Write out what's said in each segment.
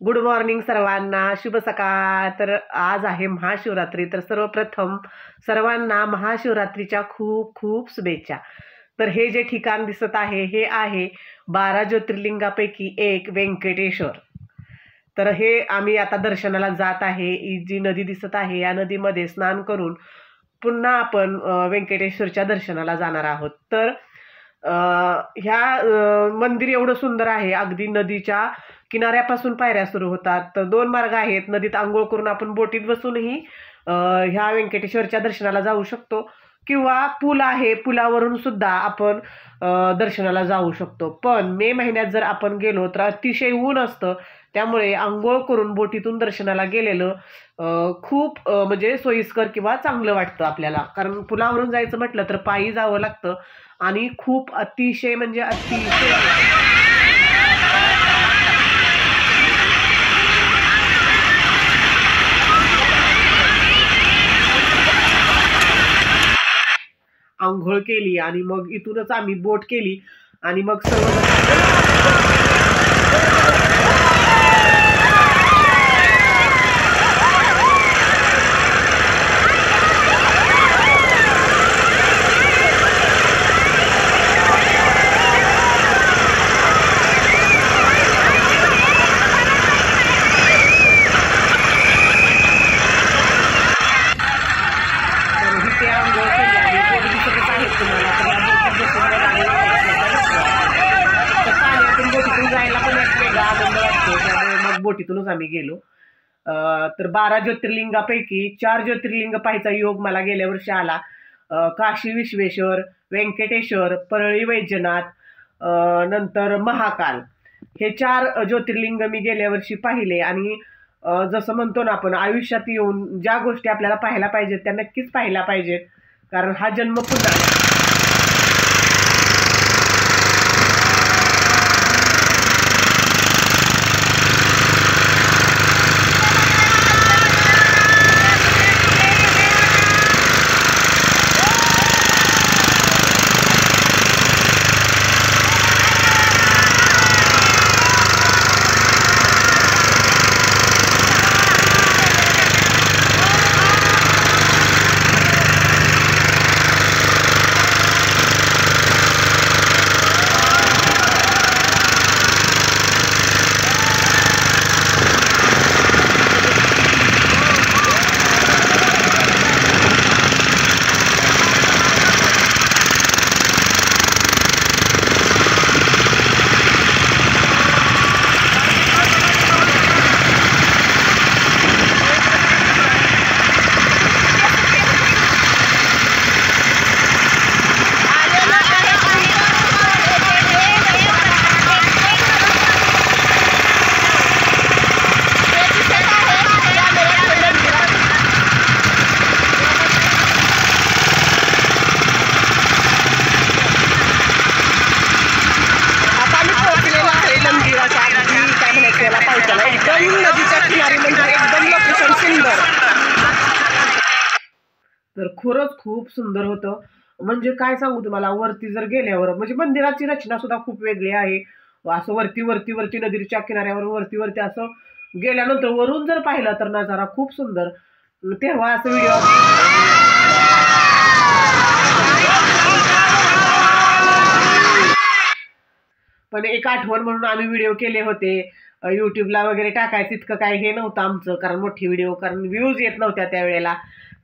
Good morning सर्वांना, शुभ सकाळ। तर आज आहे महाशिवरात्री। तर सर्वप्रथम सर्वांना महाशिवरात्रीच्या खूप खूप शुभेच्छा। तर हे जे ठिकाण दिसत आहे हे आहे 12 ज्योतिर्लिंगापैकी एक व्यंकटेश्वर। तर हे आम्ही आता दर्शनाला जात आहे। ही जी नदी दिसत आहे या नदीमध्ये स्नान करून पुन्हा आपण व्यंकटेश्वरच्या दर्शनाला जाणार आहोत। तर ह्या मंदिर एवढं सुंदर आहे, अगदी नदीच्या किनाऱ्यापासून पायऱ्या सुरू होतात। तर 2 मार्ग आहेत, नदीत आंघोळ करून आपण बोटीत बसूनही ह्या व्यंकटेश्वरच्या दर्शनाला जाऊ शकतो, किंवा पूल आहे, पुलावरून सुद्धा आपण दर्शनाला जाऊ शकतो। पण मे महिन्यात जर आपण गेलो तर अतिशय ऊन असतं, त्यामुळे आंघोळ करून बोटीतून दर्शनाला गेलेलं खूप म्हणजे सोयीस्कर किंवा चांगलं वाटतं आपल्याला। कारण पुलावरून जायचं म्हटलं तर पायी जावं लागतं आणि खूप अतिशय म्हणजे अतिशय आंघोळ केली आणि मग इथूनच आम्ही बोट केली आणि मग जायला पण एक वेगळा आनंद वाटतो, त्यामुळे मग बोटीतूनच आम्ही गेलो। तर 12 ज्योतिर्लिंगापैकी 4 ज्योतिर्लिंग पाहायचा योग मला गेल्या वर्षी आला। काशी विश्वेश्वर, व्यंकटेश्वर, परळी वैजनाथ, नंतर महाकाल, हे 4 ज्योतिर्लिंग मी गेल्या वर्षी पाहिले। आणि जसं म्हणतो ना आपण, आयुष्यात येऊन ज्या गोष्टी आपल्याला पाहायला पाहिजेत त्या नक्कीच पाहायला पाहिजेत, कारण हा जन्म पुन्हा तर खरंच खूप सुंदर होतं। म्हणजे काय सांगू तुम्हाला, वरती जर गेल्यावर म्हणजे मंदिराची रचना सुद्धा खूप वेगळी आहे। असं वरती वरती वरती नदीच्या किनाऱ्यावर वरती वरती असं गेल्यानंतर वरून जर पाहिलं तर नजारा खूप सुंदर। तेव्हा असं व्हिडिओ पण एक आठवण म्हणून आम्ही व्हिडिओ केले होते। यूट्यूबला वगैरे टाकायचं इतकं काय हे नव्हतं आमचं, कारण मोठी व्हिडिओ, कारण व्ह्यूज येत नव्हत्या त्यावेळेला,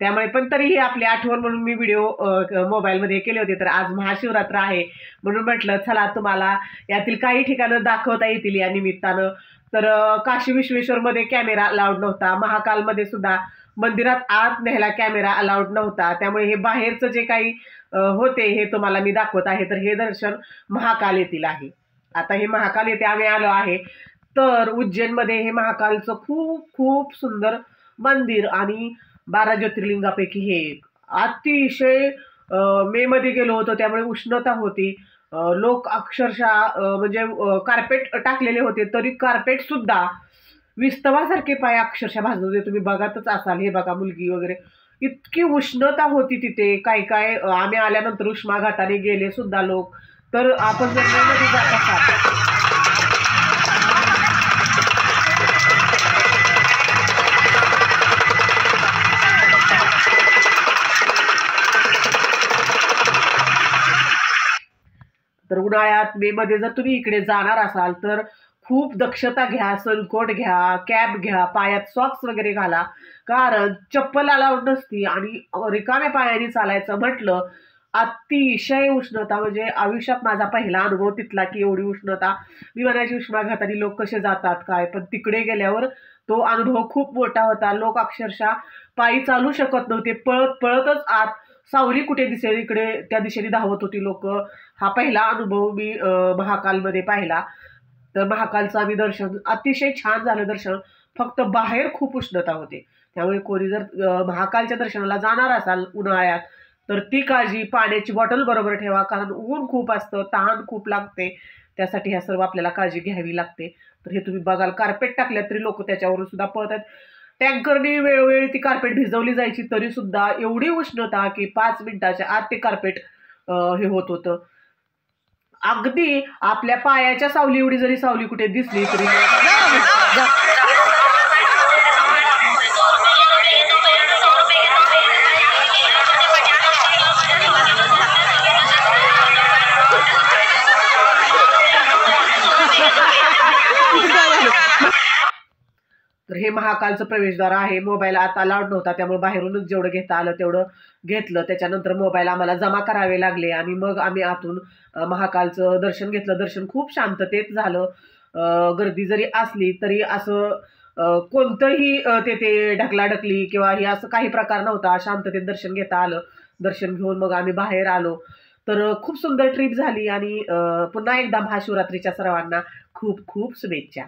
त्यामुळे पण तरीही आपली आठवण म्हणून मी व्हिडिओ मोबाईलमध्ये केले होते। तर आज महाशिवरात्र आहे म्हणून म्हटलं चला तुम्हाला यातील काही ठिकाणं दाखवता येतील या निमित्तानं। तर काशी विश्वेश्वरमध्ये कॅमेरा अलाउड नव्हता, महाकालमध्ये सुद्धा मंदिरात आत न्यायला कॅमेरा अलाउड नव्हता, त्यामुळे हे बाहेरचं जे काही होते हे तुम्हाला मी दाखवत आहे। तर हे दर्शन महाकाल येथील आहे। आता हे महाकाल येथे आम्ही आलो आहे। तर उज्जैनमध्ये हे महाकालचं खूप खूप सुंदर मंदिर आणि 12 ज्योतिर्लिंगापैकी हे एक। अतिशय मे मध्ये गेलो होतो त्यामुळे उष्णता होती, लोक अक्षरशः म्हणजे कार्पेट टाकलेले होते, तरी कार्पेट सुद्धा विस्तवासारखे पाय अक्षरशः भाजत होते। तुम्ही बघतच असाल, हे बघा मुलगी वगैरे, इतकी उष्णता होती तिथे। काय काय आम्ही आल्यानंतर उष्माघाताने गेले सुद्धा लोक। तर आपण जर मध्ये जात असाल उन्हाळ्यात मेमध्ये जर तुम्ही इकडे जाणार असाल तर खूप दक्षता घ्या, सनकोट घ्या, कॅप घ्या, पायात सॉक्स वगैरे घाला, कारण चप्पल अलाउड नसती आणि रिकाम्या पायाने चालायचं म्हटलं अतिशय उष्णता. म्हणजे आयुष्यात माझा पहिला अनुभव तिथला की एवढी उष्णता. मी म्हणायची उष्माघाताने लोक कसे जातात काय, पण तिकडे गेल्यावर तो अनुभव खूप मोठा होता. लोक अक्षरशः पायी चालू शकत नव्हते, पळत पळतच आत सावली कुठे दिसेल इकडे त्या दिशेने धावत होती लोक. हा पहिला अनुभव मी महाकालमध्ये पाहिला. तर महाकालचं आम्ही दर्शन अतिशय छान झालं दर्शन. फक्त बाहेर खूप उष्णता होते, त्यामुळे कोणी जर महाकालच्या दर्शनाला जाणार असाल उन्हाळ्यात तर ती काळजी, पाण्याची बॉटल बरोबर ठेवा, कारण ऊन खूप असतं, तहान खूप लागते, त्यासाठी ह्या सर्व आपल्याला काळजी घ्यावी लागते. तर हे तुम्ही बघाल, कार्पेट टाकल्यात तरी लोक त्याच्यावरून सुद्धा पळत आहेत. टँकरने वेळोवेळी ती कार्पेट भिजवली जायची, तरी सुद्धा एवढी उष्णता की 5 मिनिटाच्या आत ते कार्पेट हे होत होतं. अगदी आपल्या पायाच्या सावली एवढी जरी सावली कुठे दिसली तरी तर हे महाकालचं प्रवेशद्वार आहे. मोबाईल आता अलाउड नव्हता, त्यामुळे बाहेरूनच जेवढं घेता आलं तेवढं घेतलं. त्याच्यानंतर मोबाईल आम्हाला जमा करावे लागले आणि मग आम्ही आतून महाकालचं दर्शन घेतलं. दर्शन खूप शांततेत झालं. गर्दी जरी असली तरी असं कोणतंही तेथे ढकलाढकली किंवा हे असं काही प्रकार नव्हता. शांततेत दर्शन घेता आलं. दर्शन घेऊन मग आम्ही बाहेर आलो. तर खूप सुंदर ट्रिप झाली आणि पुन्हा एकदा महाशिवरात्रीच्या सर्वांना खूप खूप शुभेच्छा.